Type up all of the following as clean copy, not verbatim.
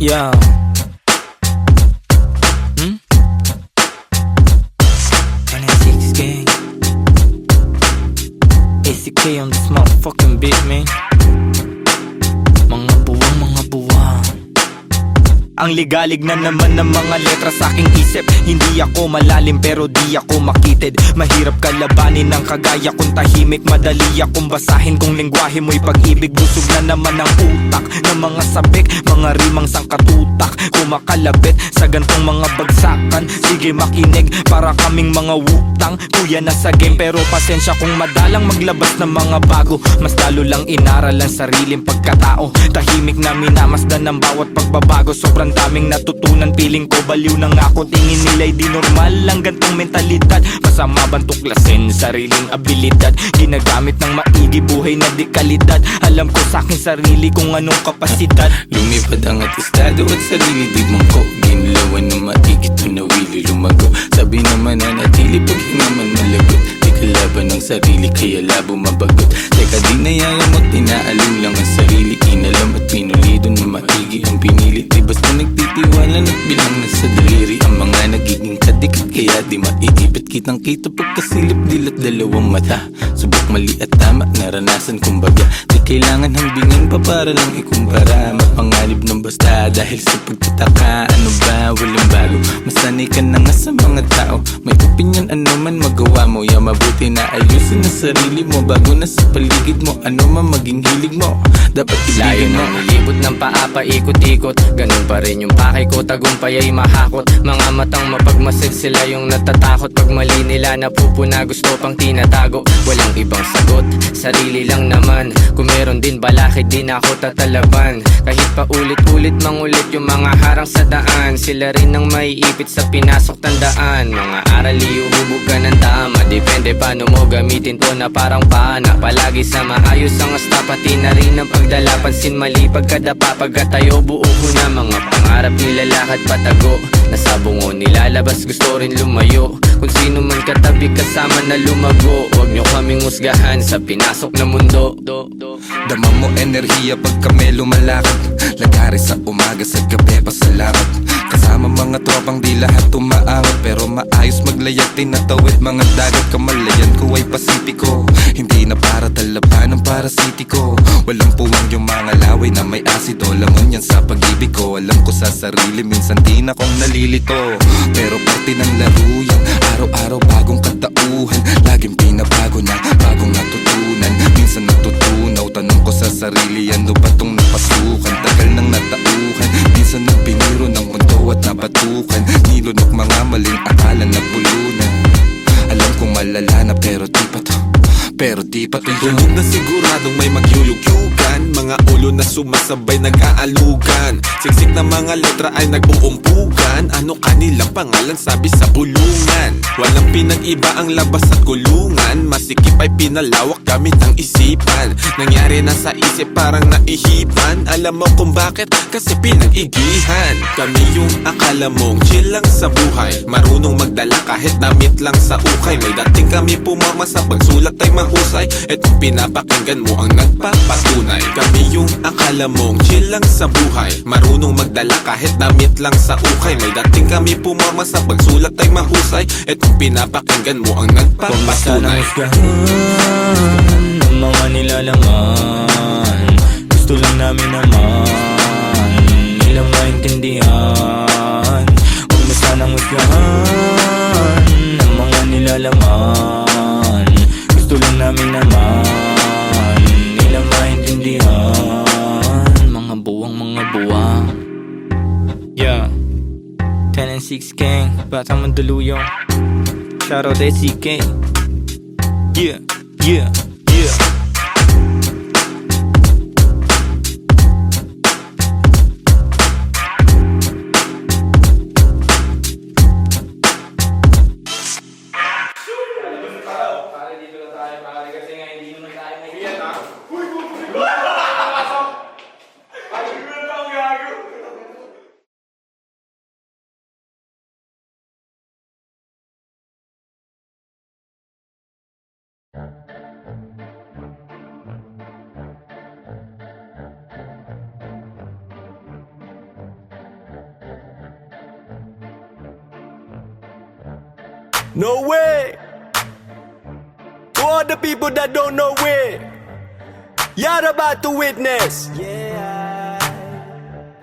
Yeah. NSX gang. ACK on this motherfucking beat, man. Mga buwang, mga buwang. Ang ligalig na naman ng mga letra sa aking isip. Hindi ako malalim pero di ako makitid. Mahirap kalabanin ng kagaya kong tahimik. Madali akong basahin kung lengguwahe mo'y pag-ibig. Busog na naman ang utak ng mga sabik, mga rimang sangkatutak, kumakalabit sa gantong mga bagsakan. Sige makinig, para kaming mga wutang. Kuya na sa game pero pasensya kung madalang maglabas ng mga bago. Mas lalo lang inaral ang sariling pagkatao. Tahimik na minamasdan ng bawat pagbabago. Sobrang daming natutunan, feeling ko baliw na nga ako. Tingin nila'y di normal ang gantong mentalidad. Masama bang tuklasin sariling abilidad? Ginagamit ng maigi, buhay na di kalidad. Alam ko sa akin sarili kung anong kapasidad. Lumipad ang atestado at sarili di mangko. Ginlawan ng maigi, tunawili lumago. Sabi naman na natili pag hinaman malagot. Di kalaban ng sarili kaya labo mabagot. Teka di nayayamat, tinaalin lang ang sarili. Inalam at pinulido na maigi ang pinili. Di basta nagtitiwala at bilang nasa daliri. Ang mga nagiging kadikit kaya di maiipit. Kitang kita pagkasilip dilat dalawang mata. Subok mali at tama, naranasan kumbaga. Di kailangan hambingin pa para lang ikumpara. Mapangalib ng basta dahil sa pagtataka. Ano ba, walang bago. Masanay ka na nga sa mga tao. May opinion ano man magawa mo. Ya mabuti na ayusin na sarili mo. Bago na sa paligid mo, ano man maging hilig mo. Dapat Layo ibigin mo. nang ilibot ng paa paikot-ikot. Ganun pa rin yung pakay ko, tagumpay ay mahakot. Mga matang mapagmasid sila yung natatakot. Pag mali nila napupuna, gusto pang tinatago. Walang ibang sagot, sarili lang naman. Kung meron din balakid, din ako tatalaban. Kahit pa ulit-ulit mangulit yung mga harang sa daan. Sila rin ang maiipit sa pinasok tandaan. Mga aral iuhubog ka ng tama. Depende paano mo gamitin to na parang paana. Palagi sa maayos ang asta, pati na rin ang pagdala. Pansin mali pagkadapa, pagkatayo buo ko na. Mga pangarap nilalakad patago. Nasa bungo nilalabas, gusto rin lumayo. Kung sino man katabi kasama na lumago. Huwag nyo kaming musgahan sa pinasok na mundo. Dama mo enerhiya pag kami lumalakad. Lagari sa umaga, sa gabi pasalamat. Kasama mga tropang di lahat umaangat. Pero maayos maglayag, tinatawid mga dagat. Kamalayan ko ay pasipiko. Hindi na para talaban ng parasitiko. Walang puwang yung mga laway na may asido. Langon yan sa pag-ibig ko. Alam ko sa sarili, minsan di na kong nalilito. Pero parte ng laro yan. Araw-araw bagong katauhan. Laging pinabago na, bagong natutunan. Minsan natutunaw, tanong ko sa sarili, ano ba tong napasukan? Tagal ng natauhan, minsan nang piniro ng mundo at napatukan. Nilunok mga maling akala na pulunan. Alam kong malala na pero di pa to. Pero di pa to yun. Tulog na siguradong may magyuyugyugan. Mga ulo na sumasabay nag-aalugan. Siksik na mga letra ay nag-uumpugan. Ano kanilang pangalan sabi sa bulungan. Walang pinag-iba ang labas at kulungan. Masikip ay pinalawak gamit ang isipan. Nangyari na sa isip parang naihipan. Alam mo kung bakit? Kasi pinag-igihan. Kami yung akala mong chill lang sa buhay. Marunong magdala kahit damit lang sa ukay. May dating kami pumama sa pagsulat ay mahusay. Etong pinapakinggan mo ang nagpapatunay. Kami yung akala mong chill lang sa buhay. Marunong magdala kahit damit lang sa ukay. May dating kami pumama sa pagsulat ay mahusay. Etong pinapakinggan mo ang nagpapatunay. Ng mga nilalaman, gusto lang namin naman nilang maintindihan. Huwag mo sanang husgahan ng mga nilalaman. Gusto lang namin naman nilang maintindihan. Mga buwang, mga buwang. Yeah, 10 and 6 gang, Batang Mandaluyong. Shoutout SCK. Yeah, yeah, yeah. Yeah. No way! To all the people that don't know it, you're about to witness.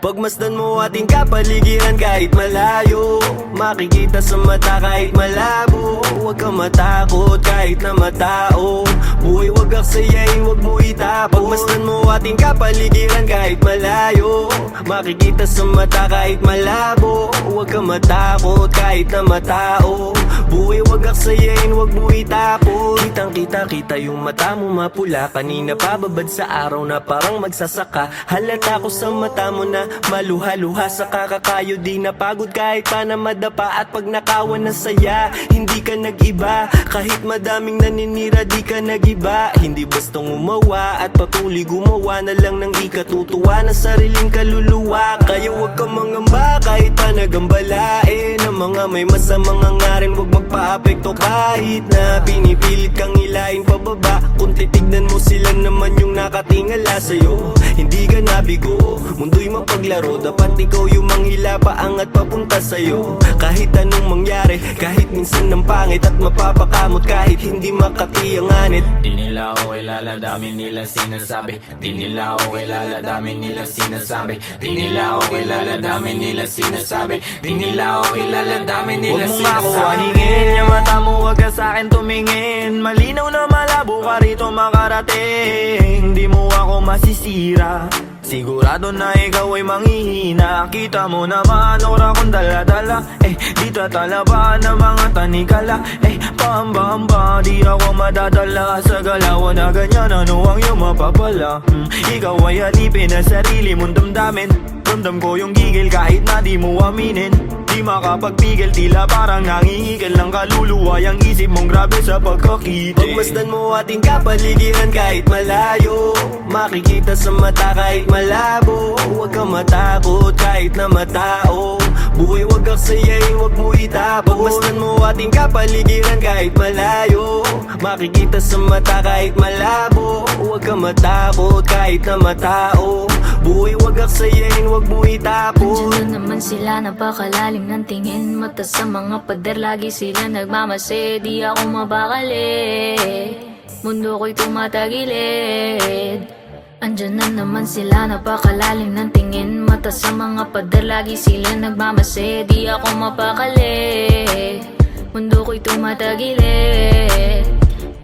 Pagmasdan mo ating kapaligiran kahit malayo, makikita sa mata kahit malabo. Huwag kang matakot kahit na matao, buhay wag aksayain, wag mo itapon. Pagmasdan mo ating kapaligiran kahit malayo, makikita sa mata kahit malabo. Huwag kang matakot kahit na matao, buhay wag aksayain, wag mo itapon. Kitang kita yung mata mo mapula, kanina pababad sa araw na parang magsasaka. Halata ko sa mata mo na maluha-luha sa kakakayo, di napagod kahit pa na madapa. At pag nakawan na saya, hindi ka nag-iba. Kahit madaming naninira, di ka nag-iba. Hindi bastang umawa at patuloy gumawa na lang ng ikatutuwa na sariling kaluluwa. Kaya huwag kang mangamba kahit pa nagambalain ang mga may masamang hangarin, huwag magpa-apekto kahit na pinipilit kang ilain pababa. Kung titignan mo sila naman yung nakatingala sa'yo, hindi ka nabigo, mundo'y mapaglaro. Dapat ikaw yung manghila paangat papunta sa'yo. Kahit anong mangyari, kahit minsan ng pangit at mapapakamot, kahit hindi makatiyanganit. Di nila ako kilala, dami nila sinasabi. Di nila ako kilala, dami nila sinasabi. Di nila ako kilala, dami nila sinasabi. Di nila ako kilala, dami nila sinasabi. Huwag mo nga ako aningin, yung mata mo wag ka sa'kin tumingin. Malinaw na malabo ka rito makarating. Di mo ako masisira, sigurado na ikaw ay manghihina. Kita mo naman ora kong dala-dala, di tatalaban ng mga tanikala. Pahamba-hamba, di ako madadala sa galawan na ganyan. Ano ang iyong mapapala? Ikaw ay alipin na sarili mong damdamin. Ramdam ko yung gigil kahit na di mo aminin. Di makapagpigil, tila parang nangihigil ng kaluluwa. Yang isip mong grabe sa pagkakita. Pagmasdan mo ating kapaligiran kahit malayo, makikita sa mata kahit malabo. Huwag kang matakot kahit na matao, buhay wag aksayain, wag mo itapon. Pagmasdan mo ating kapaligiran kahit malayo, makikita sa mata kahit malabo. Huwag kang matakot kahit na matao, buhay wag aksayain, wag mo itapon. Andiyan na naman sila, napakalalim ng tingin. Mata sa mga pader, lagi sila nagmamase. Di ako mabakali, mundo ko'y tumatagilid. Andiyan na naman sila, napakalalim ng tingin. Mata sa mga pader, lagi sila nagmamase. Di ako mapakali, mundo ko'y tumatagilid.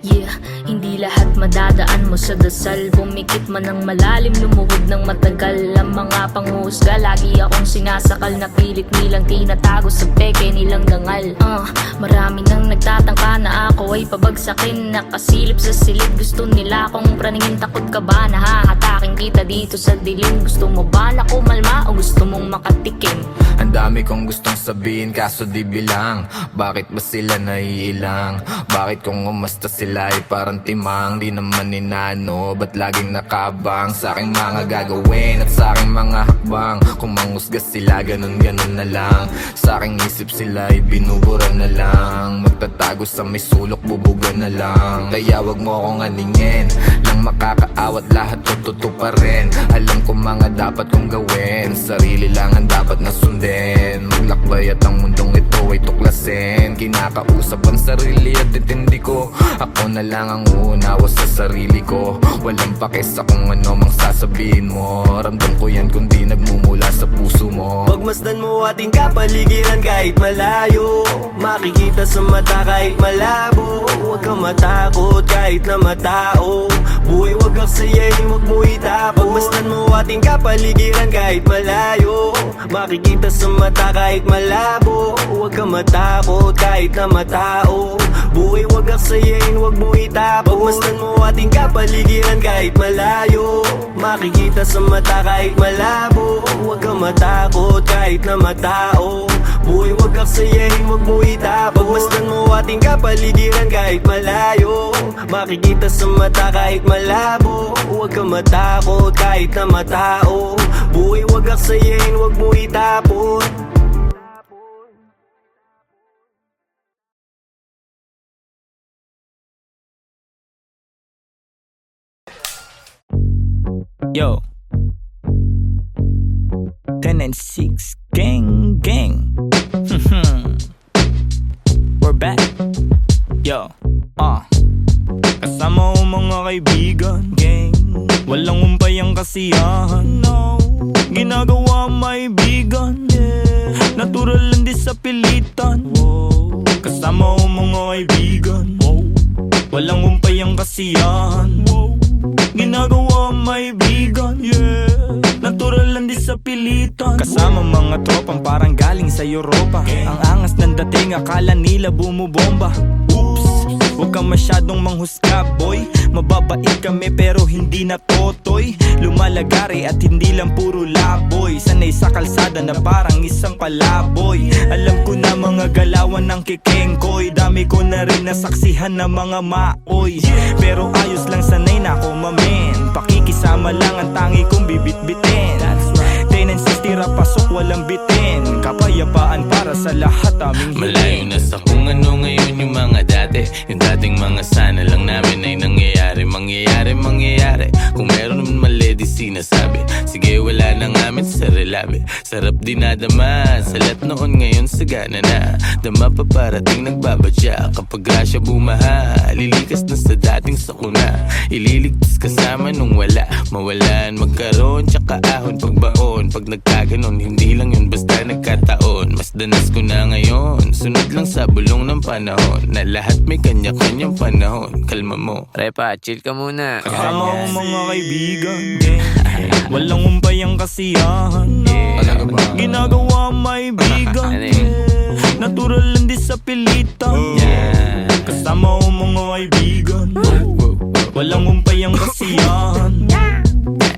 Yeah, hindi lahat madadaan mo sa dasal. Pumikit man ng malalim, lumuhod ng matagal. Ang mga panghusga, lagi akong sinasakal. Na pilit nilang tinatago sa peke nilang dangal. Marami nang nagtatangka na ako ay pabagsakin. Nakasilip sa silid, gusto nila akong praningin. Takot ka ba na hahatakin kita dito sa dilim? Gusto mo ba na kumalma o gusto mong makatikim? Ang dami kong gustong sabihin kaso di bilang. Bakit ba sila naiilang? Bakit kung umasta sila ay parang timang? Di naman inano, ba't laging nakabang sa aking mga gagawin at sa aking mga hakbang? Kung manghusga sila, ganun-ganun na lang. Sa aking isip sila ay binubura na lang. Magtatago sa may sulok, bubuga na lang. Kaya wag mo akong aningin, lang makakaawat lahat tututo pa rin. Alam ko mga dapat kong gawin, sarili lang ang dapat na sundin. Maglakbay at ang mundong ito ay tuklasin. Kinakausap ang sarili at itindi ko. Ako na lang ang uunawa sa sarili ko. Walang pake sa kung ano mang sasabihin mo. Ramdam ko yan kundi nagmumula sa puso mo. Pagmasdan mo ating kapaligiran kahit malayo, makikita sa mata kahit malabo. Huwag kang matakot kahit na matao, buhay wag aksayain, wag mo itapon. Pagmasdan mo ating kapaligiran kahit malayo, makikita sa mata kahit malabo. Huwag kang matakot kahit na matao, buhay wag aksayain, wag mo itapon. Pagmasdan mo ating kapaligiran kahit malayo, makikita sa mata kahit malabo. Huwag kang matakot kahit na matao, buhay wag aksayain, wag mo itapon. Pagmasdan mo ating kapaligiran kahit malayo, makikita sa mata kahit malabo. Huwag kang matakot kahit na matao, buhay wag aksayain, wag mo itapon. Yo, 10 and 6 gang gang. We're back. Yo, kasama ko mga kaibigan, gang. Walang umpay ang kasiyahan, no. Ginagawa ang maibigan, yeah. Natural lang di sa pilitan, wow. Kasama ko mga kaibigan, wow. Walang umpay ang kasiyahan, wow. Ginagawa ang maibigan, yeah. Natural lang di sa pilitan. Kasama mga tropang parang galing sa Europa. Ang angas ng dating, akala nila bumubomba. Oops, huwag kang masyadong manghusga, boy. Mababait kami pero hindi na totoy. Lumalagari at hindi lang puro laboy. Sanay sa kalsada na parang isang palaboy. Alam ko na mga galawan ng kikengkoy. Dami ko na rin nasaksihan na mga maoy. Pero ayos lang, sanay na ako mamen. Pakikisama lang ang tangi kong bibit-bitin. Tenancies tira pasok walang bitin. Kapayapaan para sa lahat aming hiling. Malayo na sa kung ano ngayon yung mga dati. Yung dating mga sana lang namin ay nangyayari. Mangyayari kung meron naman mali di sinasabi. Sige wala na ngamin sa relabe. Sarap dinadama sa lahat noon ngayon sagana na. Dama pa parating nagbabadya. Kapag grasya bumaha, lilikas na sa dating sakuna. Ililigtas kasama nung wala. Mawalan, magkaroon, tsaka ahon pagbaon. Pag nagkaganon, hindi lang yun basta nagkataon. Mas danas ko na ngayon, sunod lang sa bulong ng panahon. Na lahat may kanya-kanyang panahon. Kalma mo, Repa, chill ka muna. Kasama ko mga kaibigan, gang. Walang umpay ang kasiyahan, no. Ginagawa ang maibigan, yeah. Natural lang di sa pilitan, yeah. Kasama ko mga kaibigan, walang umpay ang kasiyahan.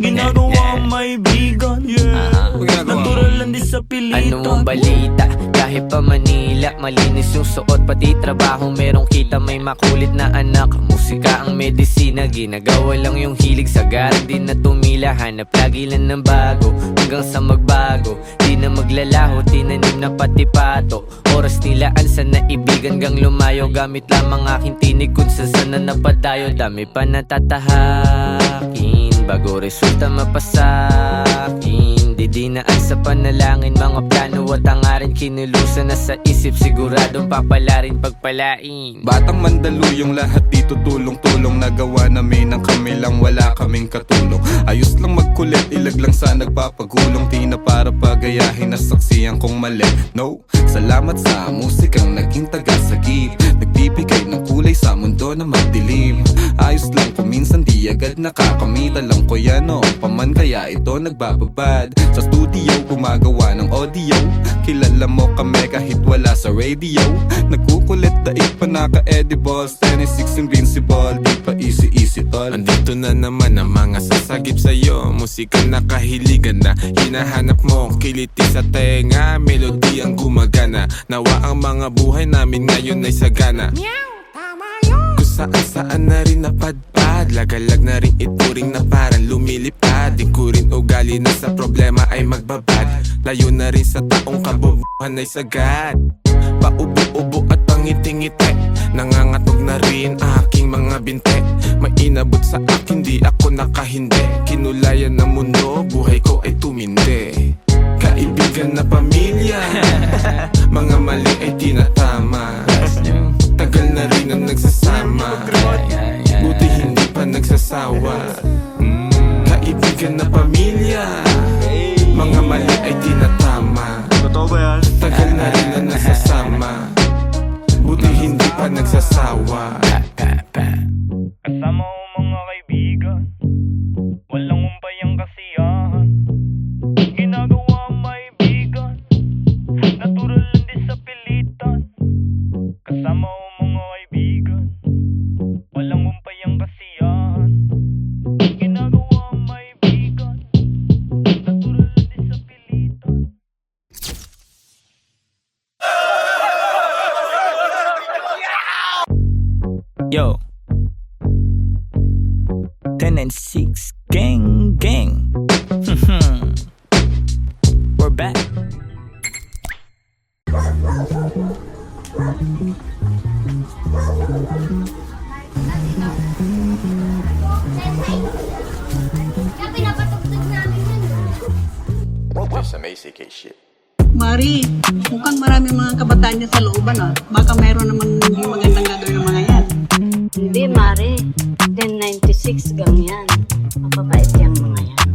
Ginagawa ang maibigan, yeah. Natural lang di sa pilitan. Ano ang balita? Kahit pa Manila, malinis yung suot, pati trabaho merong kita. May makulit na anak, musika ang medisina. Ginagawa lang yung hilig, sagaran din na tumila. Hanap lagi lang ng bago, hanggang sa magbago. Di na maglalaho, tinanim na pati pato. Oras nilaan sa naibigan gang lumayo. Gamit lamang aking tinig kung saan na napadayo. Dami pa natatahakin bago resulta mapasakin. Didinaan sa panalangin, mga plano at hangarin. Kinulusan na sa isip, siguradong papalarin pagpalain. Batang Mandaluyong, lahat dito tulong-tulong. Nagawa namin ang kami lang, wala kaming katulong. Ayos lang magkulit, ilag lang sa nagpapagulong. Di na para pagayahin na saksiyan kong mali. No, salamat sa musikang naging tagasagip. Nagbibigay ng kulay sa mundo na madilim. Ayos lang kung minsan di agad nakakamit. Alam ko yan noon paman, kaya ito nagbababad. Sa studio gumagawa ng audio. Kilala mo kami kahit wala sa radio. Nagkukulit daig pa naka-edibles. 26 invincible, di pa easy tol. Andito na naman ang mga sasagip sa'yo. Musika na kahiligan na hinahanap mo. Kiliti sa tenga, melody ang gumagana. Nawa ang mga buhay namin ngayon ay sagana. Kung saan-saan na rin napadpad. Lagalag na rin ituring na parang lumilipad. Di ko rin ugali na sa problema ay magbabad. Layo na rin sa taong kabobohan ay sagad. Paubo-ubo at pangiti-ngiti. Nangangatog na rin aking mga binte. May inabot sa akin, di ako nakahindi. Kinulayan ng mundo, buhay ko ay tumindi. Kaibigan na pamilya, mga mali ay tinatama. Tagal na rin ang nagsasama, buti hindi pa nagsasawa. Kaibigan na pamilya, mga mali ay tinatama. Tagal na rin ang nagsasama, buti hindi pa nagsasawa. Kasama ko mga kaibigan, walang umpay ang kasiyahan. Ginagawa ang maibigan, natural lang di sa pilitan. Kasama ko mga kaibigan, walang umpay ang kasiyahan. Ginagawa ang maibigan, natural lang di sa pilitan. Yo, 10 and 6 gang gang. We're back. Some ACK shit. Mari, mukhang marami mga kabataan niya sa looban ah. Baka mayroon naman hindi magandang gagawin ng mga yan. Mababait yung mga yan.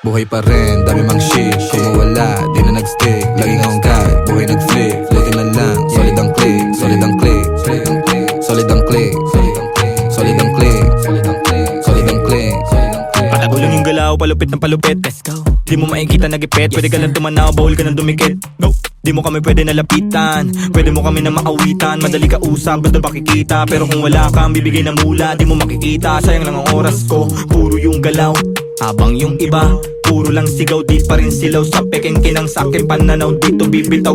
Buhay pa rin, dami mang shit. Kung mawala, di na nag-stick. Laging hanggat, buhay nag-flip. Floating na lang, solid ang click. Solid ang click. Solid ang click. Solid ang click. Solid ang click. Patagulang yung galaw, palupit ng palupit. Let's go. Di mo makikita nagipit, pwede ka lang tumanaw, bawal ka nang dumikit. Go. Di mo kami pwede nalapitan, pwede mo kami na maawitan. Madali ka usap, basta pakikita. Pero kung wala kang bibigay na mula, di mo makikita. Sayang lang ang oras ko, puro yung galaw. Habang yung iba, puro lang sigaw, di pa rin silaw. Sa peking kinang sakin pananaw, dito bibitaw.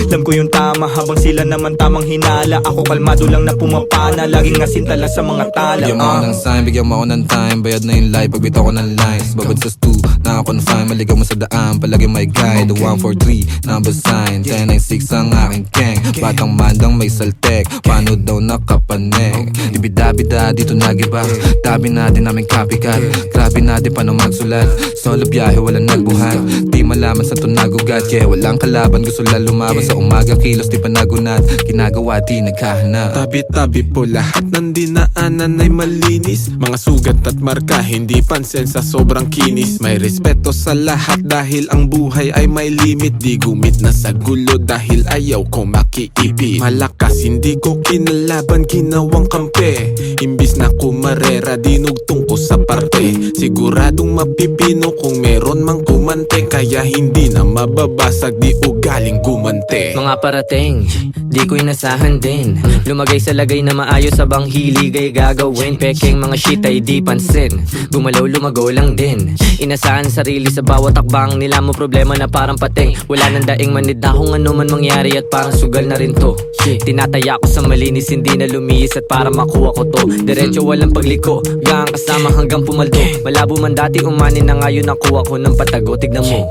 Alam ko yung tama, habang sila naman tamang hinala. Ako kalmado lang na pumapana, laging asintala sa mga tala. Bigyan mo ako ng sign, bigyan mo ako ng time. Bayad na yung life, pagbitaw ko ng lines. Babad sa stu, nakakonfine. Maligaw mo sa daan, palagi may guide. The 143, number sign 1096 ang aking gang. Batang mandang may saltek, paano daw nakapanek. Ibida-bida, dito nagiba. Tabi natin namin copycat. Grabe natin paano magsulat. Solo biyahe, walang nagbuhat. Di malaman sa tunagugat. Yeah, walang kalaban, gusto lang lumaban. Sa umaga, kilos di pa nagunat. Ginagawa, di nagkahanap. Tabi-tabi po lahat ng dinaanan ay malinis. Mga sugat at marka, hindi pansin sa sobrang kinis. May respeto sa lahat dahil ang buhay ay may limit. Di gumit na sa gulo dahil ayaw ko makiipit. Malakas, hindi ko kinalaban, ginawang kampe. Imbis na kumarera, dinugtong ko sa parte. Siguradong mapipino kung meron mang kumante. Kaya hindi na mababasag, di ugaling gumante. Mga parating, di ko inasahan din. Lumagay sa lagay na maayos sa bang hilig ay gagawin. Peking mga shit ay di pansin. Gumalaw lumago lang din. Inasahan sarili sa bawat takbang nila mo problema na parang pating. Wala nang daing manida kung ano man mangyari at parang sugal na rin to. Tinataya ko sa malinis, hindi na lumiis at para makuha ko to. Diretso walang pagliko, gang kasama hanggang pumaldo. Malabo man dati umani na ngayon nakuha ko ng patago. Tignan mo.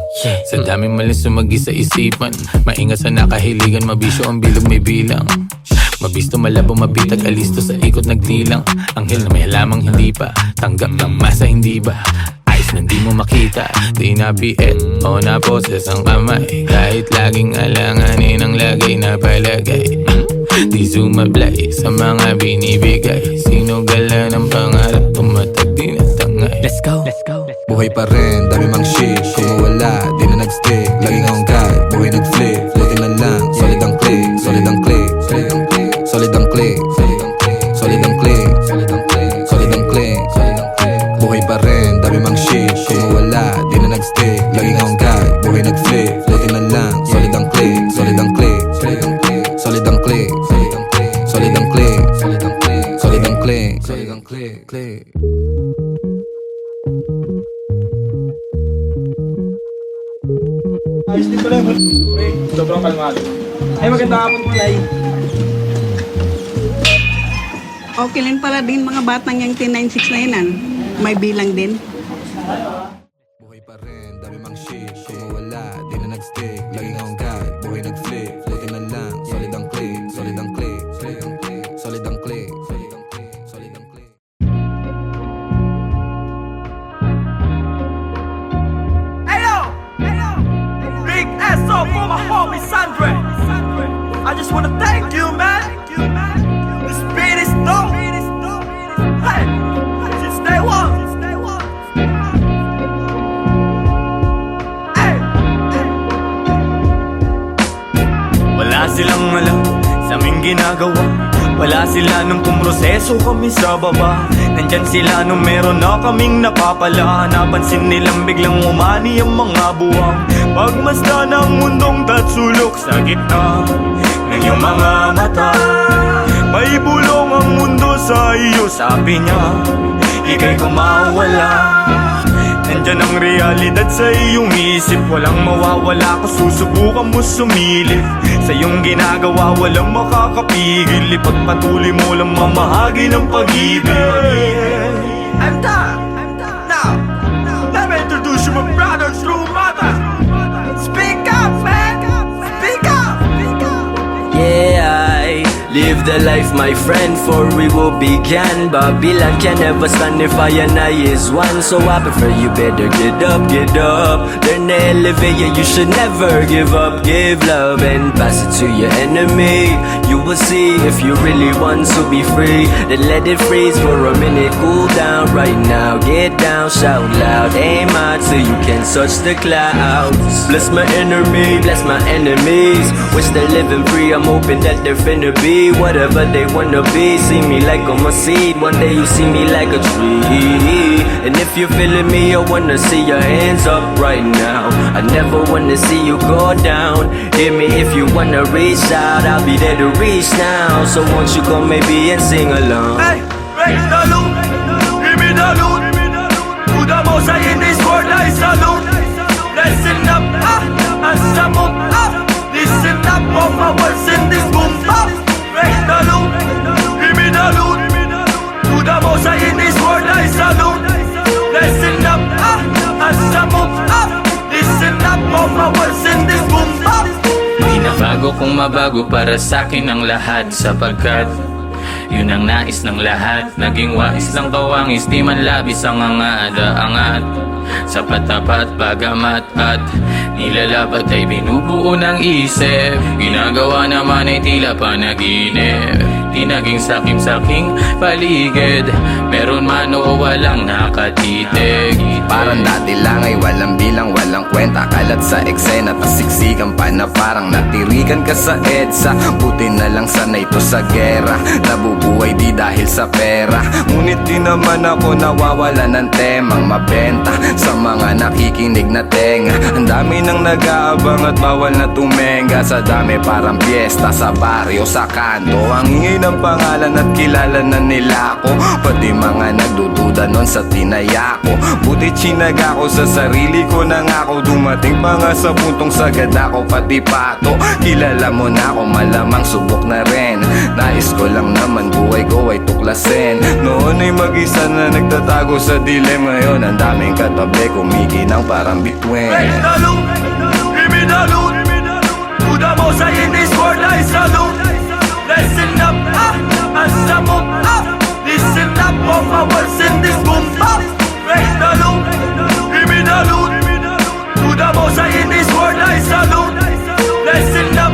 Sa daming malis sumagi sa isipan. Maingat sa nakahiligan, mabisyo ang bilog may bilang. Mabisto, malabo, mabitag, alisto sa ikot nagdilang. Anghel na may halamang hindi pa tanggap ng masa, hindi ba? Ayos na di mo makita, di na biet o na poses ang kamay. Kahit laging alanganin ang lagay na palagay. Di sumablay sa mga binibigay. Sino gala ng pangarap, tumatag di na tangay. Let's go. Buhay pa rin, dami mang shit. Kung mawala, di na nag-stick. Laging hanggat, buhay nag-flip. Floating na lang, solid ang click. Solid ang click. Solid ang click. Solid ang click. Solid ang click. Buhay pa rin, dami mang shit. Kung mawala, di na nag-stick. Laging hanggat, buhay nag-flip. Floating na lang, solid ang click. Solid ang click. Solid ang click. Solid ang click. Solid ang click. Solid ang click. Ayos din pala mo. Sobrang kalmado. Ay, magandang hapon po, Nay. Okay lang pala din mga batang yung 1096 na yan. May bilang din. Buhay pa rin, dami mang shit. Kung mawala, di na nag-stick. Laging hanggat, buhay nag-flip. Floating na lang, solid ang click. Solid ang click. Solid ang click. Solid ang click. Big SO for my homie Sandre. I just wanna thank you, man. The speed is dope. Hey, since day one. Hey. Wala silang alam sa aming ginagawa. Wala sila nung pumroseso kami sa baba. Nandyan sila nung meron na kaming napapala. Napansin nilang biglang umani ang mga buwang. Pagmasdan ng mundong tatsulok sa gitna ng iyong mga mata. May bulong ang mundo sa iyo, sabi niya. Ika'y kumawala. Nandyan ang realidad sa iyong isip. Walang mawawala kung susubukan mo sumilip. Sa iyong ginagawa walang makakapigil. Ipagpatuloy mo lang mamahagi ng pag-ibig. I'm done. Now, let me introduce you my brother, true mother. Speak up, man. Speak up. Yeah, I live live the life, my friend, for we will begin. Babylon can never stand if I and I is one. So I prefer you better get up, learn to elevate, yeah, you should never give up. Give love and pass it to your enemy. You will see if you really want to be free. Then let it freeze for a minute, cool down right now. Get down, shout loud, aim high till you can touch the clouds. Bless my enemy, bless my enemies. Wish they're living free, I'm hoping that they're finna be whatever they wanna be. See me like I'm a seed, one day you see me like a tree. And if you're feeling me, I wanna see your hands up right now. I never wanna see you go down. Hear me if you wanna reach out, I'll be there to reach now. So won't you come maybe and sing along? Hey, raise the loot, give me the loot. To the most high in this world I salute. Listen up, and some up, listen up of my words in this boom. Raise the loot, give me the loot. To the most high in this world I salute. Listen up, and some up, listen up of my words in this boom. Binabago kung mabago para sa'kin ang lahat, sapagkat yun ang nais ng lahat. Naging wais lang kawangis, di man labis ang angada-angat. Sa patapat, bagamat at nilalabat ay binubuo ng isip. Ginagawa naman ay tila panaginip. Di naging sakim-saking paligid. Meron man o walang nakatitig. Parang dati lang ay walang bilang, walang kwenta. Kalat sa eksena, tasiksikan pa na parang natirikan ka sa EDSA. Buti na lang sanay to sa gera. Nabubuhay di dahil sa pera. Ngunit di naman ako nawawala ng temang mabenta sa mga nakikinig na tenga. Ang dami nang nag-aabang at bawal na tumenga. Sa dami parang piyesta sa baryo, sa kanto. Ang ingay ng pangalan at kilala na nila ako. Pati mga nagdududa nun sa tinaya ko. Buti chinaga ko sa sarili ko na nga ako. Dumating pa nga sa puntong sagad ako pati pato. Kilala mo na ako, malamang subok na rin. Nais ko lang naman buhay ko ay tuklasin. Noon ay mag-isa na nagtatago sa dilim. Ngayon ang daming katabi, kumikinang parang bituin. Raise the loot, give me the loot. To the most high in this world I salute. Listen up, and some up, listen up of my words in this boom. Raise the loot, give me the loot. To the most high in this world I salute. Listen up,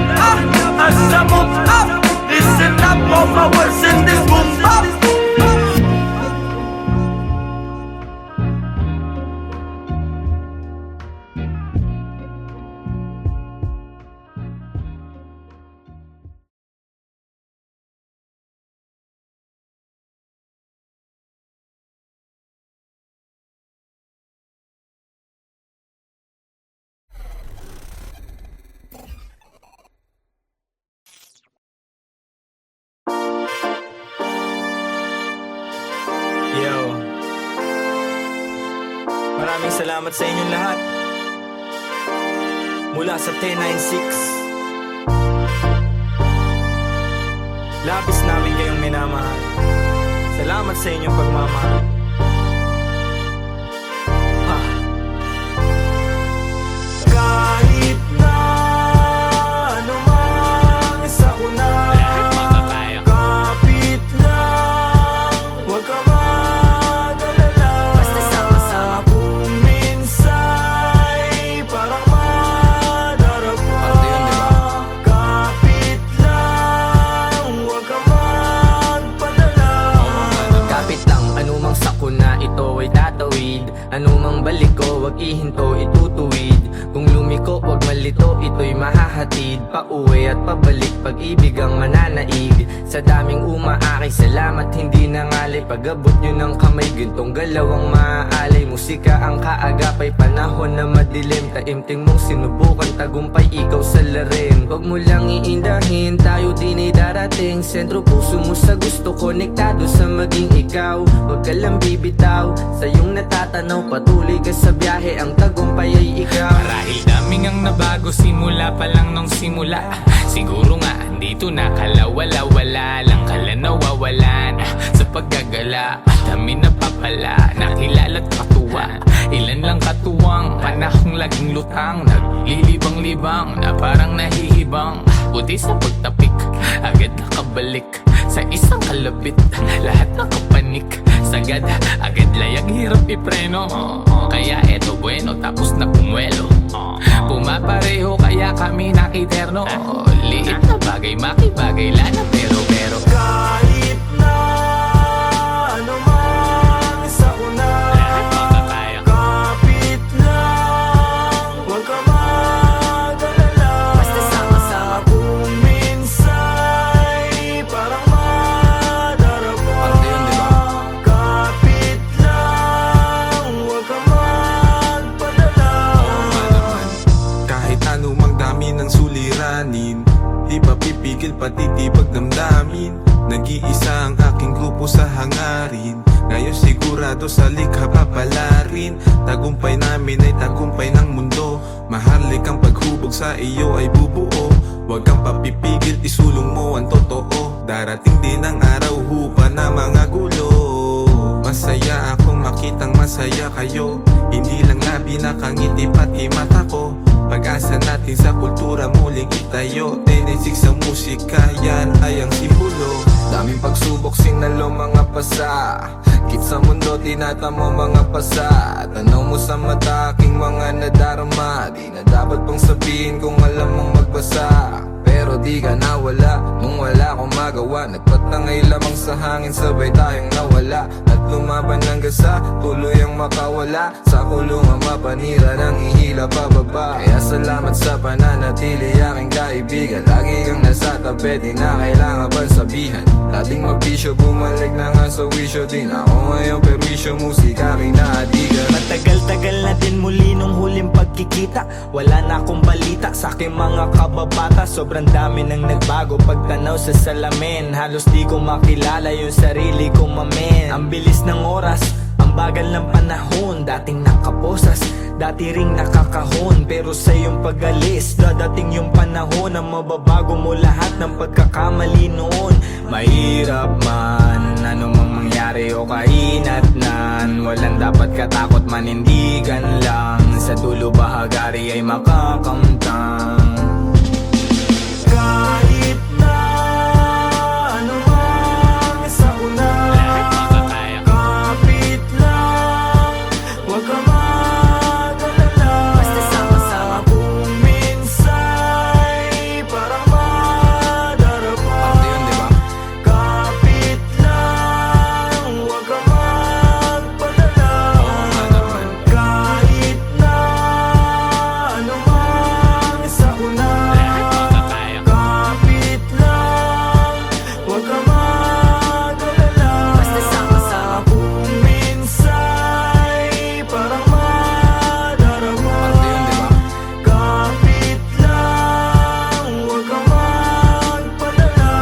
and some up, listen up of my words in this boom. Yo, maraming salamat sa inyong lahat. Mula sa 1096, labis namin kayong minamahal. Salamat sa inyong pagmamahal. Kahit na anumang isa ko na kapit lang, huwag ka mag-alala. Basta sama-sama kung minsa'y parang madarapa. Kapit lang, huwag ka magpadala. Kapit lang, anumang sakuna ito ay tatawid. Anumang balik ko, wag ihinto, itutuwid. Kung lumiko, wag malito, ito'y mahahatid. Pauwi at pabalik, pag-ibig ang mananaig. Sa daming umaakay, salamat hindi nangalay. Pag-abot nyo ng kamay, gintong galaw ang maaalay. Musika ang kaagapay, panahon na madilim. Taimting mong sinubukan, tagumpay ikaw sa larin. Wag mo lang iindahin, tayo din ay darating. Sentro puso mo sa gusto, konektado sa maging ikaw. Wag ka lang bibitaw, sa iyong natatanaw. Patuloy ka sa biyahe, ang tagumpay ay ikaw. Marahil daming ang nabago simula pa lang nung simula. Siguro nga dito na kalawala-wala lang kala nawawalan. Sa paggagala dami napapala, nakilala't katuwa. Ilan lang katuwang panahong laging lutang. Naglilibang-libang na parang nahihibang. Buti sa pagtapik agad nakabalik sa isang kalabit. Lahat nakapanik, sagad, agad layag, hirap ipreno. Kaya eto bueno, tapos na pumuelo. Pumapareho kaya kami nakiterno. Liit na bagay, makibagay, lana pero Kahit na ano man sa una, lahat makakaya. kapit lang, huwag ka mag-alala. Basta sama-sama. Kung minsa'y parang madarama, Parte yun, di ba? kapit lang, huwag ka magpadala. Kahit anumang dami ng suliranin, di ba pipigil patitibag damdamin. Nag-iisa ang aking grupo sa hangarin, ngayon sigurado sa likha papalarin. Tagumpay namin ay tagumpay ng mundo, mahalik ang paghubog sa iyo ay bubuo. Huwag kang papipigil, isulong mo ang totoo. Darating din ang araw, hupa na mga gulo. Masaya akong makitang masaya kayo, hindi lang labi nakangiti pati mata ko. Pag-asa natin sa kultura muling itayo, 10-6 sa musika, yan ay ang simbolo. Daming pagsubok, sinalo mga pasa. Kit sa mundo, tinatamo mga pasa. Tanaw mo sa mata, aking mga nadarama. Di na dapat pang sabihin kung alam mong magbasa. Pero di ka nawala, nung wala akong magawa. Nagpatangay lamang sa hangin, sabay tayong nawala. At lumaban hanggang sa tuloy ang makawala. Sa kulungan mapanira nang ihila pababa. Kaya salamat sa pananatili, aking kaibigan. Lagi kang nasa tabi, di na kailangan pang sabihan. Dating mabisyo, bumalik na nga sa wisyo. Din ako ngayon perwisyo, musika aking naadigan. Matagal-tagal na din muli nung huling pagkikita. Wala na akong balita sa aking mga kababata. Sobrang dami nang nagbago pagtanaw sa salamin. Halos di ko makilala yung sarili ko, mamen. Ang bilis ng oras, ang bagal ng panahon. Dating nakaposas, dati ring nakakahon. Pero sa iyong pag-alis, dadating yung panahon na mababago mo lahat ng pagkakamali noon. Mahirap man, anumang mangyari o kahinatnan, walang dapat katakot, manindigan lang. Sa dulo bahagari ay makakamtang. Kahit na ano man sa una, Lahat makakaya. kapit lang, huwag ka mag-alala. Basta sama-sama. Kung minsa'y parang madarama, Parte yun, di ba? kapit lang, huwag ka magpadala. Kahit na ano man sa una, Lahat makakaya. kapit lang, huwag ka mag-alala. Basta sama-sama. Kung minsa'y parang madarama, Parte yun, di ba? kapit lang, huwag ka magpadala.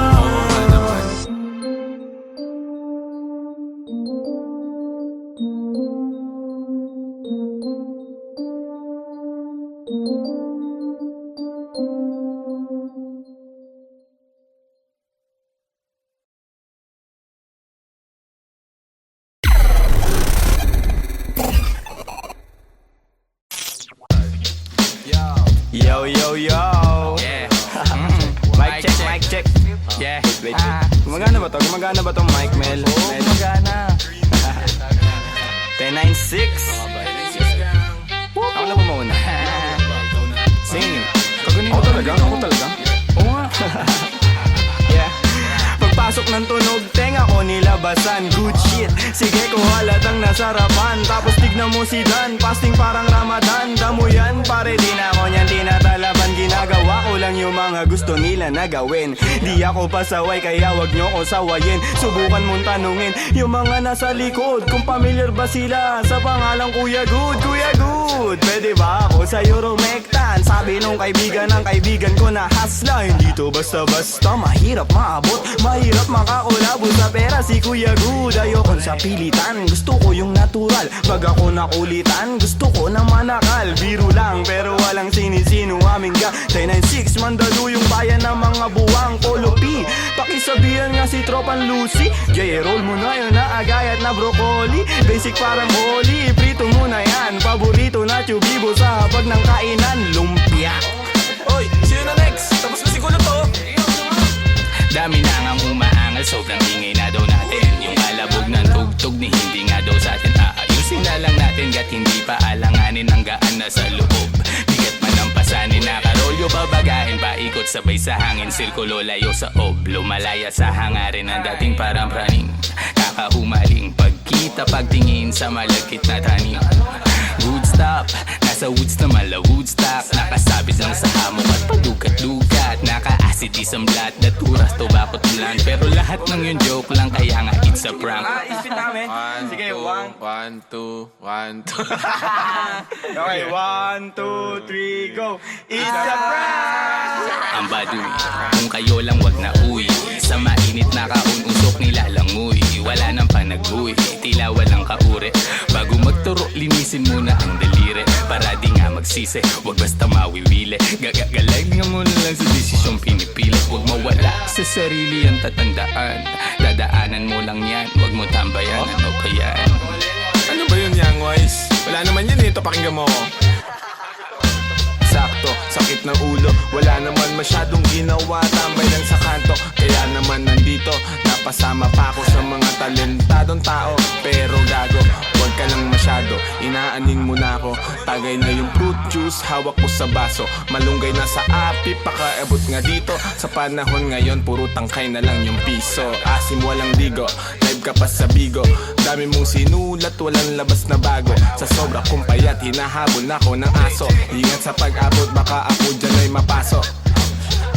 Yo, yo, yo. Yeah. Mic check, mic check. Yeah. Wait, gumagana ba to? Gumagana ba tong mic, Mel? Oo, magana. 10-9-6. Ako na ba mauna? Sing. Ako talaga? Oo nga. Yeah. Pagpasok ng tunog, tenga ko nilabasan. Good shit, sige ko halatang nasarapan. Tapos tignan mo si Dan, fasting parang Ramadan. Damo yan, pare di na ako niyan tinatalaban. Ginagawa ko lang yung mga gusto nila na gawin. Di ako pasaway, kaya wag nyo ko sawayin. Subukan mong tanungin yung mga nasa likod kung familiar ba sila sa pangalang Kuya Good. Kuya Good, pwede ba ako sa'yo rumektan? Sabi nung kaibigan ng kaibigan ko na hasla. Hindi to basta-basta, mahirap maabot, mahirap makakulabo sa pera si Kuya Good. Ayokong sa pilitan, gusto ko yung natural. Pag ako nakulitan, gusto ko na manakal. Biro lang pero walang sinisino aming gang. 10-9-6, mandalo yung bayan ng mga buwang Polopi. Pakisabihan nga si Tropan Lucy, J-roll mo na yun na agayat na broccoli. Basic parang holy, prito mo na yan. Paborito na chubibo sa habag ng kainan, lumpia. Oy, sino na next? Tapos na siguro to. Dami na ngang umaangal, sobrang ingay na daw natin. Yung kalabog ng tugtog ni hindi nga daw sa atin aayusin na lang natin, gat hindi pa alanganin ang gaan na sa loob. Bigat man ang pasanin, nakarolyo babagahin, paikot sabay sa hangin, sirkulo layo sa oblo, malaya sa hangarin ng dating parang praning. Kakahumaling pagkita, pagtingin sa malagkit na tanim. Good stop, nasa woods na mala Woodstock, nakasabit lang sa hamok at padukat-dukat, naka-acid isang blat, naturas to bakot ulan, pero lahat ng yun joke lang, kaya nga it's a prank. Ispit namin. Sige, 1, 2, 1, 2. Okay, 1, 2, 3, go. It's a prank! Ang baduy, kung kayo lang wag na uwi, sa mainit na kahon usok nilalangoy, wala nang panag-uwi, tila walang kaure. Bago magturo, linisin muna ang daliri, para di nga magsisi, wag basta mawiwili. Gagagalay nga muna lang sa desisyong pinipili, wag mawala sa sarili ang tatandaan, dadaanan mo lang yan, wag mo tambayan. Ano ba yan? Ano ba yun, Young Wise? Wala naman yan, ito pakinggan mo ko. Sakto, sakit ng ulo, wala naman masyadong ginawa, tambay lang sa kanto. Kaya naman nandito, napasama pa ako sa mga talentadong tao. Pero gago, wag ka lang masyado, inaaning mo na ako. Tagay na yung fruit juice, hawak ko sa baso, malunggay na sa api, pakaabot nga dito. Sa panahon ngayon, puro tangkay na lang yung piso. Asim walang digo, live ka pa sa bigo, dami mong sinulat, walang labas na bago. Sa sobra kong payat, hinahabol na ako ng aso. Ingat sa pag-abot, baka ako dyan ay mapasok.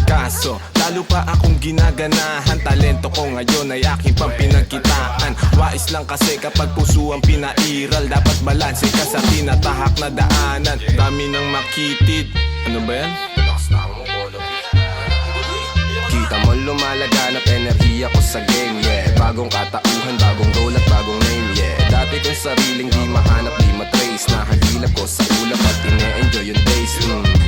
Kaso, lalo pa akong ginaganahan, talento ko ngayon ay aking pang pinagkitaan. Wais lang kasi kapag puso ang pinairal, dapat balanse ka sa tinatahak na daanan. Dami ng makitid. Ano ba yan? Kita mo lumalaganap enerhiya ko sa game, yeah. Bagong katauhan, bagong role at bagong name, yeah. Dati kong sariling di mahanap, di matrace, nakagilap ko sa ulap at ine-enjoy yung days.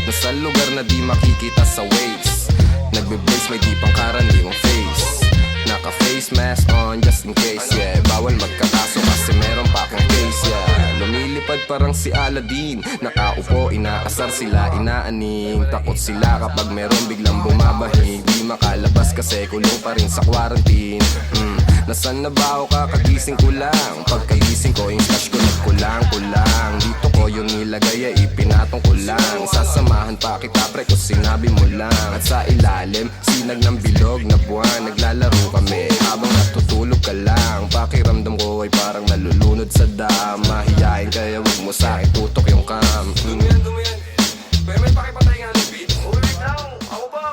Nasa lugar na di makikita sa waves, nagbe-blaze may di pang karaniwang face, naka-face mask on just in case, yeah. Bawal magkakaso kasi meron pa akong case, yeah. Lumilipad parang si Aladdin, nakaupo, inaasar sila, inaaning. Takot sila kapag meron biglang bumabahig, di makalabas kasi kulong pa rin sa quarantine. Nasaan na ba ako, kakagising ko lang, pagkagising ko yung stash ko nagkulang-kulang. Dito ko yung nilagay ay ipinatong ko lang, sasamahan pa kita pre kung sinabi mo lang. At sa ilalim, sinag ng bilog na buwan, naglalaro kami habang natutulog ka lang. Pakiramdam ko ay parang nalulunod sa dam, mahiyain kaya wag mo sa akin tutok yung cam. Dumiyan. Pero may pakipatay nga ng beat. Ako pa.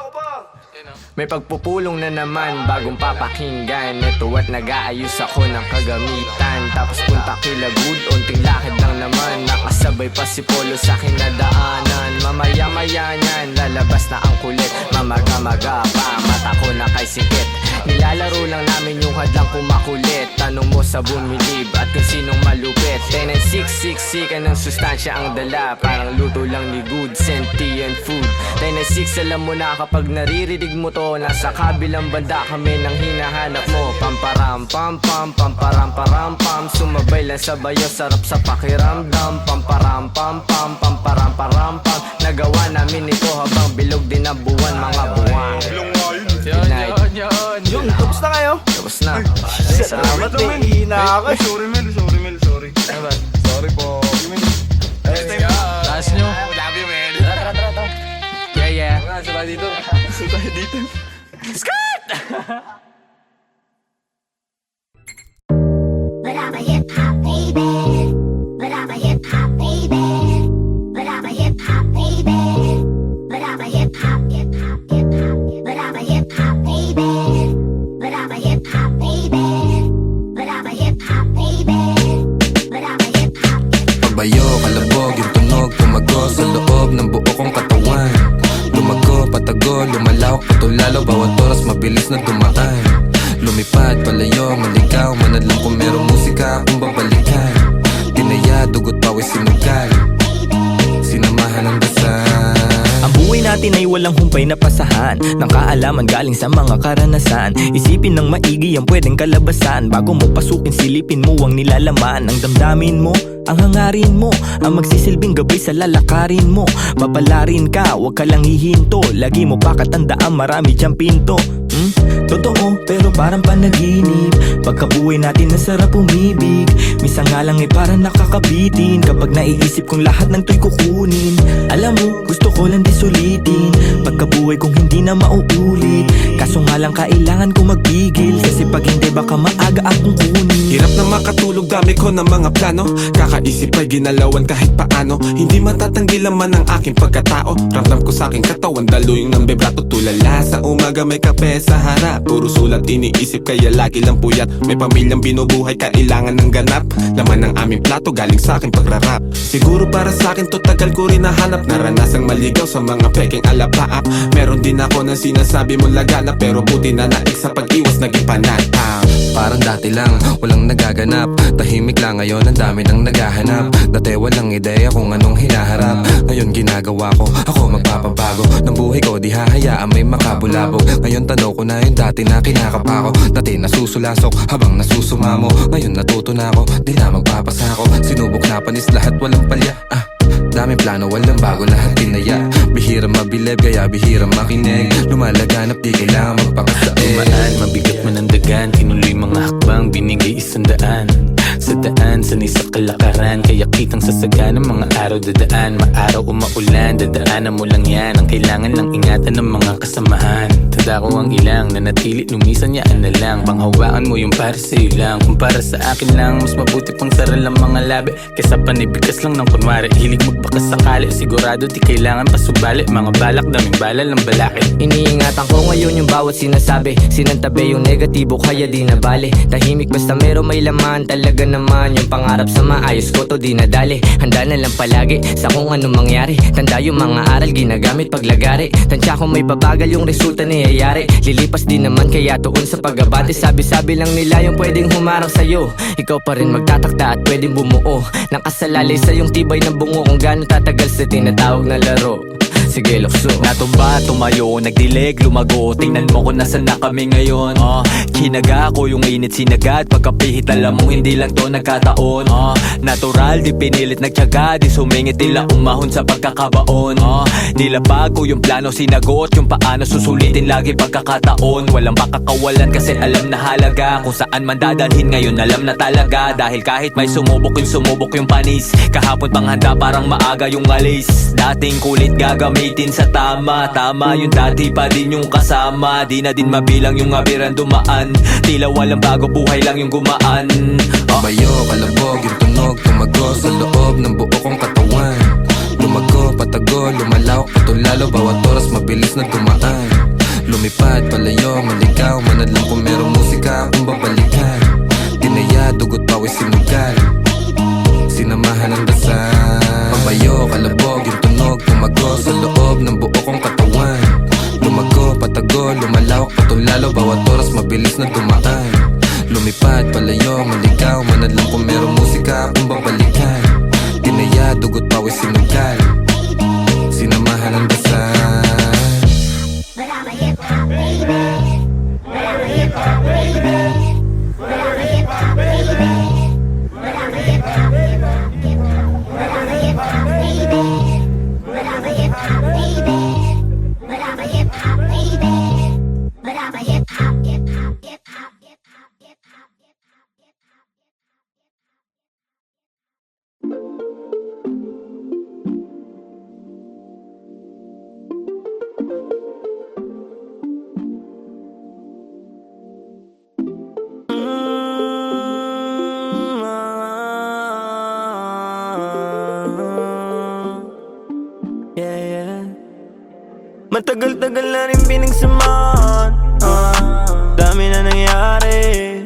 May pagpupulong na naman, bagong papakinggan. Ito at nag-aayos ako ng kagamitan. Tapos punta kila good, unting lakad lang naman. Nakasabay pa si Polo sa kinadaanan. Mamaya-maya niyan, lalabas na ang kulit. Mamaga-maga pa, mata ko na kay sikit. Nilalaro lang namin yung hadlang kumakulit. Tanong mo sa bumilib at kung sinong malupit. 10-6, ng sustansya ang dala, parang luto lang ni good, sentient food. 10-6, alam mo na kapag naririnig mo to, nasa kabilang banda kami nang hinahanap mo. Pamparam pam pam, pamparam param pam, sumabay lang sa bayo, sarap sa pakiramdam. Pamparam pam pam, pamparam param pam, nagawa namin ito habang bilog din ang buwan, mga buwan. Good night. Yun, tapos na kayo? Tapos na. Salamat eh, hihina ako. Sorry Mel. Sorry po. Taas nyo. Love you, man. Tara. Yeah. Sabay dito. But I'm a hip hop baby. But I'm a hip hop baby. But I'm a hip hop baby. But I'm a hip hop. But I'm a hip hop baby. But I'm a hip hop baby. But I'm a hip hop baby. But I'm a hip hop. Pagbayo, kalabog, yung tunog, tumago sa loob ng buo kong katawan. Lumago, patago, lumalawak, patulalo, bawat oras mabilis na dumaan. Lumipad, palayo, maligaw, manadlang kung merong musika akong babalikan. Tinaya, dugot, pawis, sinugal, sinamahan ng dasal. Ang buhay natin ay walang humpay na pasahan ng kaalaman galing sa mga karanasan. Isipin ng maigi ang pwedeng kalabasan. Bago mo pasukin, silipin mo ang nilalaman. Ang damdamin mo, ang hangarin mo, ang magsisilbing gabay sa lalakarin mo. Papalarin ka, wag ka lang hihinto, lagi mo pa katandaan marami diyang pinto. Totoo pero parang panaginip. Pagkabuhay natin nasarap umibig. Minsan nga lang parang nakakabitin kapag naiisip kong lahat ng to'y kukunin. Alam mo, gusto ko lang di sulitin pagkabuhay kong hindi na mauulit. Kaso nga lang kailangan ko magpigil, kasi pag hindi baka maaga akong kunin. Hirap na makatulog, dami ko ng mga plano. Kakaisip ay ginalawan kahit paano. Hindi matatanggi laman ang aking pagkatao. Ramdam ko sa aking katawan, daluyung ng vibrato. Tulala sa umaga may kape sa harap. Puro sulat iniisip kaya lagi lang puyat. May pamilyang binubuhay, kailangan ng ganap. Laman ng aming plato galing sa aking pagrarap. Siguro para sa akin to tagal ko rin nahanap. Naranasang maligaw sa mga peking alapaap. Meron din ako ng sinasabi mo laganap, pero buti na naik sa pag-iwas naging panatang. Parang dati lang, walang nagaganap. Tahimik lang ngayon, ang dami nang naghahanap. Dati walang ideya kung anong hinaharap. Ngayon ginagawa ko, ako magpapabago ng buhay ko, di hahayaan may makabulabog. Ngayon tanaw ko na yung dati na kinakapa ko. Dati nasusulasok habang nasusumamo. Ngayon natuto na ako, di na magpapasako. Sinubok na panis lahat, walang palya. Daming plano, walang bago, lahat tinaya. Bihira mabilib, kaya bihira makinig. Lumalaganap, di kailangan magpakasain. Tumaan, mabigat man ang dagan. Tinuloy mga hakbang, binigay 100. Sa daan, sanay sa kalakaran. Kaya kitang sasaga ng mga araw dadaan. Maaraw o maulan, dadaanan mo lang yan. Ang kailangan lang ingatan ng mga kasamahan. Tanda ko ang ilang, nanatili, lumisan yaan na lang. Panghawakan mo yung para sa'yo lang. Kung para sa akin lang, mas mabuti pang saral ang mga labi kesa panibigas lang ng kunwari. Hilig magbakas sakali, sigurado di kailangan pasubali. Mga balak, daming balal ng balakid. Iniingatan ko ngayon yung bawat sinasabi. Sinantabi yung negatibo kaya di na bale. Tahimik basta meron may laman. Talaga naman yung pangarap sa maayos ko to di nadali. Handa na lang palagi sa kung ano mangyari. Tanda yung mga aral ginagamit paglagari. Tansya ko may babagal yung resulta niyayari. Lilipas din naman kaya tuon sa pag-abante. Sabi-sabi lang nila yung pwedeng humarang sa'yo. Ikaw pa rin magtatakda at pwedeng bumuo. Nakasalalay sa yung tibay ng bungo. Kung gano'n tatagal sa tinatawag na laro. Sige, lukso. Natumba, tumayo, nagdilig, lumago. Tingnan mo kung nasan na kami ngayon. Kinaga ko yung init sinagad. Pagkapihit alam mo hindi lang to nagkataon. Natural, di pinilit nagtyaga. Di sumingit nila umahon sa pagkakabaon. Nilabag ko yung plano sinagot. Yung paano susulitin lagi pagkakataon. Walang makakawalan kasi alam na halaga. Kung saan man dadalhin ngayon alam na talaga. Dahil kahit may sumubok yung panis. Kahapon pang handa parang maaga yung alis. Dating kulit gagamitin sa tama. Tama yung dati pa din yung kasama. Di na din mabilang yung abiran dumaan. Tila walang bago, buhay lang yung gumaan. Bayo, kalabog, yung tunog, tumago sa loob ng buo kong katawan. Lumago, patago, lumalawak, patulalo. Bawat oras mabilis na dumaan. Lumipad, palayo, maligaw. Manadlang kung merong musika akong babalikan. Tinaya, dugot, pawis, sinugal. Sinamahan ng dasal. Pabayo, kalabog, yung tunog, tumago sa loob ng buo kong katawan. Lumago, patago, lumalawak, patulalo. Bawat oras mabilis na dumaan. Lumipad, palayo, maligaw. Manadlang kung merong musika akong babalikan. Tinaya, dugot, pawis, sinugal. Sinamahan ng dasal. But I'm a hip-hop baby. But I'm a hip-hop baby. But I'm a hip-hop baby. But I'm a hip-hop baby. But I'm a hip-hop baby. But I'm a hip-hop baby. But I'm a hip-hop baby. But I'm a hip-hop, hip-hop, hip-hop, hip-hop, hip-hop, hip-hop, hip-hop. Matagal-tagal na rin pinagsamahan. Dami na nangyari,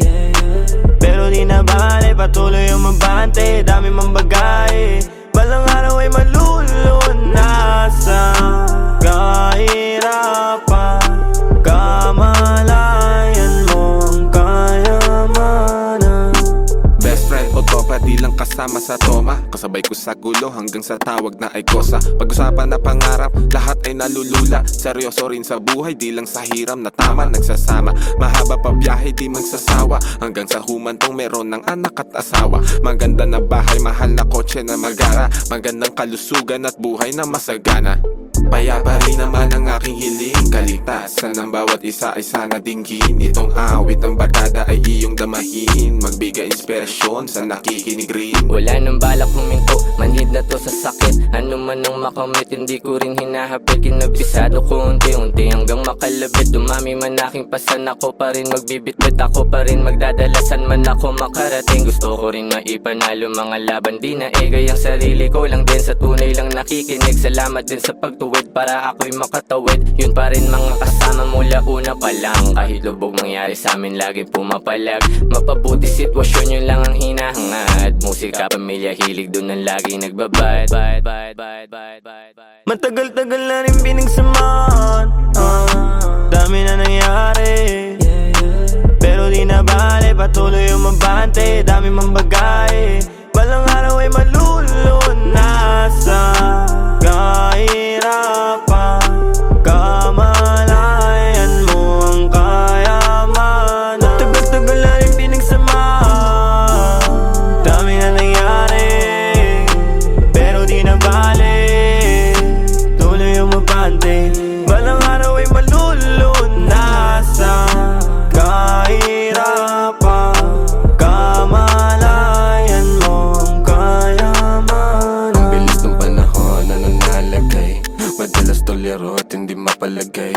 pero di na bale, patuloy ang mabante. Dami mang bagay, balang araw ay malulunasan. Kahirapan, kamalayan mo ang kayamanan. Best friend o tropa, di lang kasama sa toma. Kasabay ko sa gulo hanggang sa tawag na ay kosa. Pag-usapan na pangarap, lahat ay nalulula. Seryoso rin sa buhay, di lang sa hiram na tama nagsasama. Mahaba pa biyahe, di magsasawa. Hanggang sa humantong meron ng anak at asawa. Maganda na bahay, mahal na kotse na magara. Magandang kalusugan at buhay na masagana. Payapa rin naman ang aking hiling. Kaligtasan ng bawat isa ay sana dinggin. Itong awit ng barkada ay iyong damahin. Magbigay inspirasyon sa nakikinig rin. Wala nang balak huminto, manhid na to sa sakit. Ano man ang makamit, hindi ko rin hinahapit. Kinabisado ko unti-unti hanggang makalabit. Dumami man aking pasan, ako pa rin magbibitbit. Ako pa rin magdadalasan man ako makarating. Gusto ko rin maipanalo mga laban, di na egay ang sarili ko lang din. Sa tunay lang nakikinig, salamat din sa pagtuwid para ako'y makatawid. Yun pa rin mga kasama mula una pa lang. Kahit lubog mangyari sa amin, laging pumapalag. Mapabuti sitwasyon, yun lang ang hinahangad. Musika, pamilya, hilig, dun ang laging nagbabad. Matagal-tagal na rin pinagsamahan, dami na nangyari, pero di na bale, patuloy umabante. Dami mang bagay, balang araw ay malulunasan. Kahirapan, kamalayan mo ang kayamanan. Matagal-tagal na rin pinagsamahan, dami na nangyari, pero di na bale, tuloy umabante. Balang araw ay malulunasan. Kahirapan, kamalayan mo ang kayamanan. Ang bilis ng panahon na nanalagay, madalas tolero at hindi mapalagay.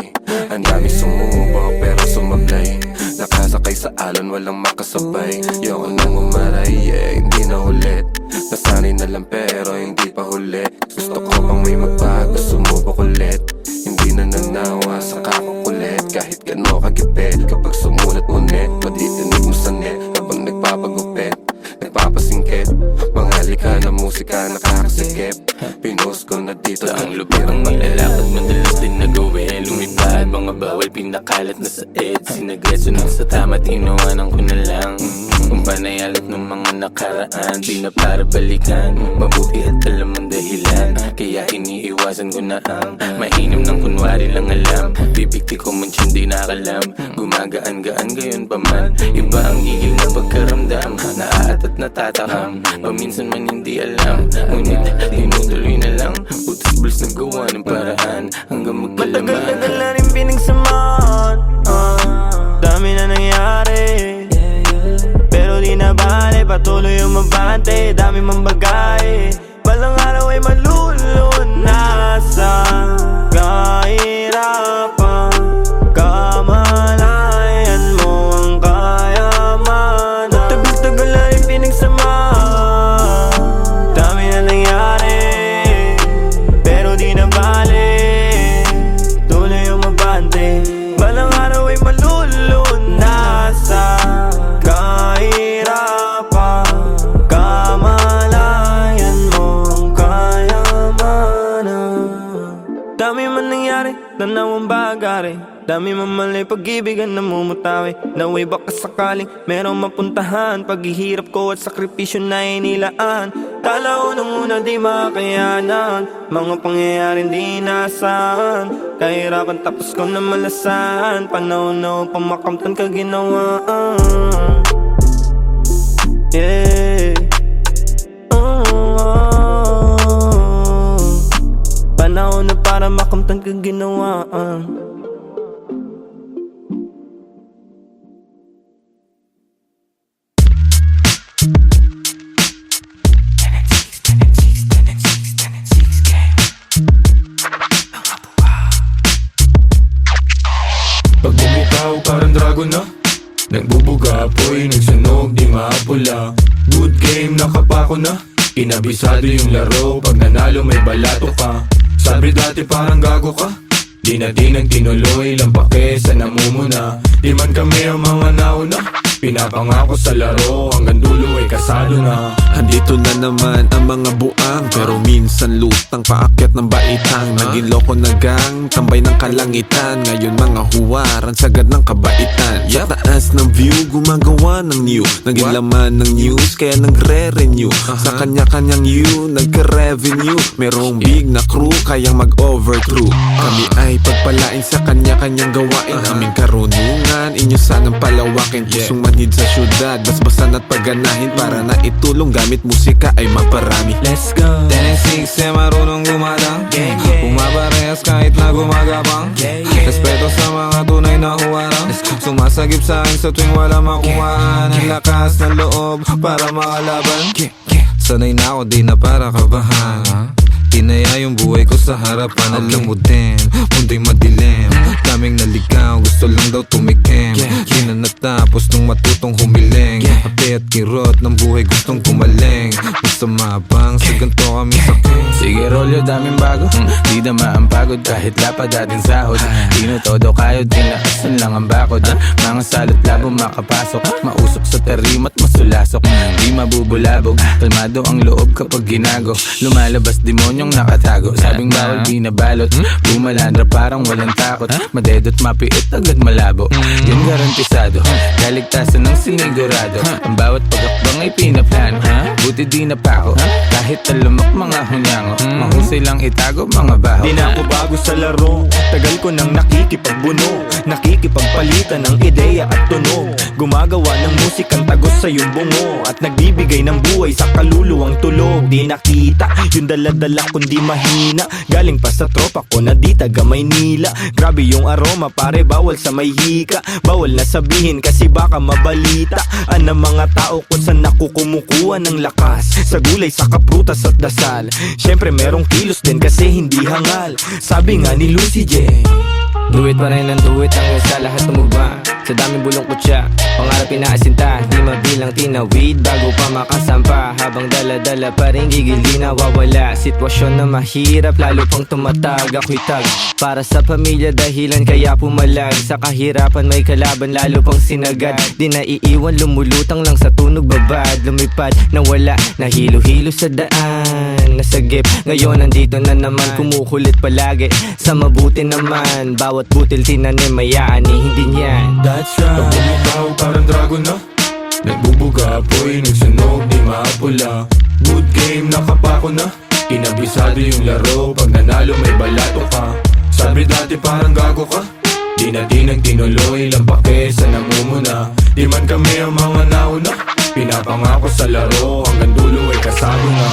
Ang dami sumubo pero sumablay, nakasakay sa alon walang makasabay. Yoko nang umaray, hindi na ulit. Nasanay na lang pero hindi pa huli. Gusto ko pang may magbago, sumubok ulit. Hindi na nanawa sa kakukulit. Kahit gano kagipit, kapag sumulat mo net, matitinig mo sa net habang nagpapagupit, nagpapasingkit. Mga lika na musika nakakasikip. Pinost ko na dito Ang lugar ang nilalakad, madalas din nagawin. Lumipad, mga bawal pinakalat na sa ed. Sinagreso na sa tama, tinawanan ko na lang. Kung panayalat ng mga nakaraan, di na para balikan. Mabuti at alam ang dahilan, kaya iniiwasan ko na ang mainam ng kunwari lang alam. Bibigti ko man siya di nakalam, gumagaan-gaan gayon pa man. Iba ang igil na pagkaramdam, naaat at natatakam. Paminsan man hindi alam, ngunit tinutuloy na lang. Utos-buls na gawa ng paraan hanggang magkalaman. Matagal-tagal na rin pinagsamahan, dami na nangyari, pero di na bale, patuloy umabante. Dami mang bagay, balang araw ay malulunasan. Kahirapan, kamalayan mo ang kayamanan. Matagal-tagal na rin pinagsamahan, dami na nangyari, pero di na bale, tuloy umabante. Balang araw ay malulunasan. Kahirapan, kamalayan mo ang kayamanan. Dami man nangyari, tanaw ang bagari, dami man mali, pag-ibig ang namumutawi. Naway baka sakaling merong mapuntahan, paghihirap ko at sakripisyo na inilaan. Kala ko nung una di makayanan, mga pangyayaring di nasaan. Kahirapan tapos ko na malasan, panahon na upang makamtan ka ginawaan. Yeah. Panahon na para makamtan ka ginawaan. Pag bumitaw parang dragon na, nagbubuga apoy, nagsunog di maapula. Good game, nakapako na, inabisado yung laro. Pag nanalo may balato ka, sabi dati parang gago ka. Di na tinuloy, lampake sa namumuna. Di man kami ang mga nauna, pinapangako sa laro, hanggang dulo ay kasado na. Andito na naman ang mga buang, pero minsan lutang paakyat ng baitang. Naging loko na gang, tambay ng kalangitan. Ngayon mga huwaran, sagad ng kabaitan. Sa taas ng view, gumagawa ng new. Naging laman ng news, kaya nagre-renew. Sa kanya-kanyang you, nagka-revenue. Merong big na crew, kayang mag-overthrow. Kami ay pagpalain sa kanya-kanyang gawain. Aming karunungan, inyo sanang palawakin. Pusong manhid sa syudad, basbasan at pagganahin. Para na itulong gamit musika ay maparami. Let's go. 10-6 marunong gumadang, Gang, gang. pumaparehas ka Sumikip sa akin sa tuwing wala makuhaan. Ang lakas ng loob para makalaban. Sanay na ako, di na para kabahan. Tinaya yung buhay ko sa harapan. Alam mo din, mundo'y madilim. Daming naligaw, gusto lang daw tumikim. Di na natapos nung matutong humiling. Ape at kirot ng buhay gustong gumaling. Basta mabang, sa ganito kami saking. Sige rolyo, daming bago. Di na ang pagod kahit lapad ating sahod. Di na todo kayod, tinaasan lang ang bakod. Mga salot labo makapasok. Mausok sa tarimat, masulasok. Di mabubulabog, kalmado ang loob kapag ginago. Lumalabas demonyong nakatago. Sabing bawal, di nabalot. Bumalandra parang walang takot. Madedot, mapiit, agad malabo. Yun garantisado, kaligtasan ng sinigurado. Ang bawat pagakbang ay pinaplano. Buti di napako, kahit talamak mga hunyango. Mahusay lang itago, mga baho. Di na ako bago sa laro, tagal ko nang nakikipagbuno. Nakikipagpalitan ng ideya at tunog. Gumagawa ng musikang tagos sa iyong bungo. At nagbibigay ng buhay sa kaluluwang tulog. Di nakita, yung daladala kundi mahina. Galing pa sa tropa ko na di taga Maynila. Grabe yung aroma, pare bawal sa may hika. Bawal na sabihin kasi baka mabalita ang mga tao kung saan ako kumukuha ng lakas. Sa gulay, sa kaprutas at dasal. Syempre merong kilos din kasi hindi hangal. Sabi nga ni Lucy J, Do it pa rin ang do it hanggang sa lahat tumugma. Sa daming bulong kutsa, pangarap inaasinta. Di mabilang tinawid bago pa makasampa. Habang dala-dala pa rin gigil di nawawala. Sitwasyon na mahirap lalo pang tumatag. Ako'y tag para sa pamilya dahilan kaya pumalag. Sa kahirapan may kalaban lalo pang sinagad. Di naiiwan lumulutang lang sa tunog babad. Lumipad na wala, nahilo-hilo sa daan. Nasagip, ngayon nandito na naman. Kumukulit palagi, sa mabuti naman. Bawat butil tinanim may aani, hindi niyan. That's right. Pag bumitaw parang dragon na nagbubuga, apoy, nagsunog, di maapula. Good game, nakapako na. Kinabisado yung laro, pag nanalo may balato ka. Sabi dati parang gago ka. Di na nagtinuloy, lang pake sa namumuna. Di man kami ang mga nauna. Pinapangako sa laro, hanggang dulo ay kasado na.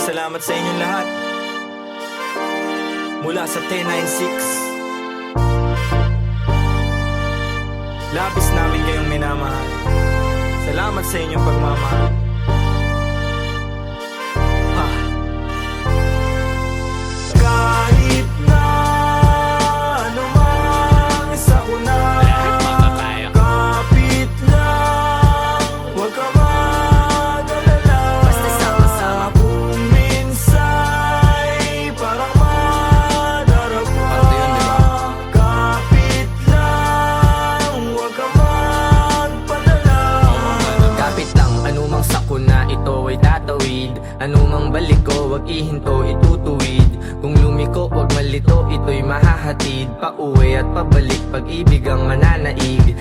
salamat sa inyong lahat. Mula sa 1096, labis namin kayong minamahal. Salamat sa inyong pagmamahal. Kahit na anumang sakuna, kapit lang, huwag ka mag-alala. Basta sama-sama. Kung minsa'y parang madarapa, kapit lang, huwag ka magpadala. Kapit lang, anumang sakuna, ito ay tatawid. Anumang balik ko, wag ihinto, itutuwid. Kung lumiko, wag malito, ito'y mahahatid. Pauwi at pabalik, pag-ibig ang mananaig.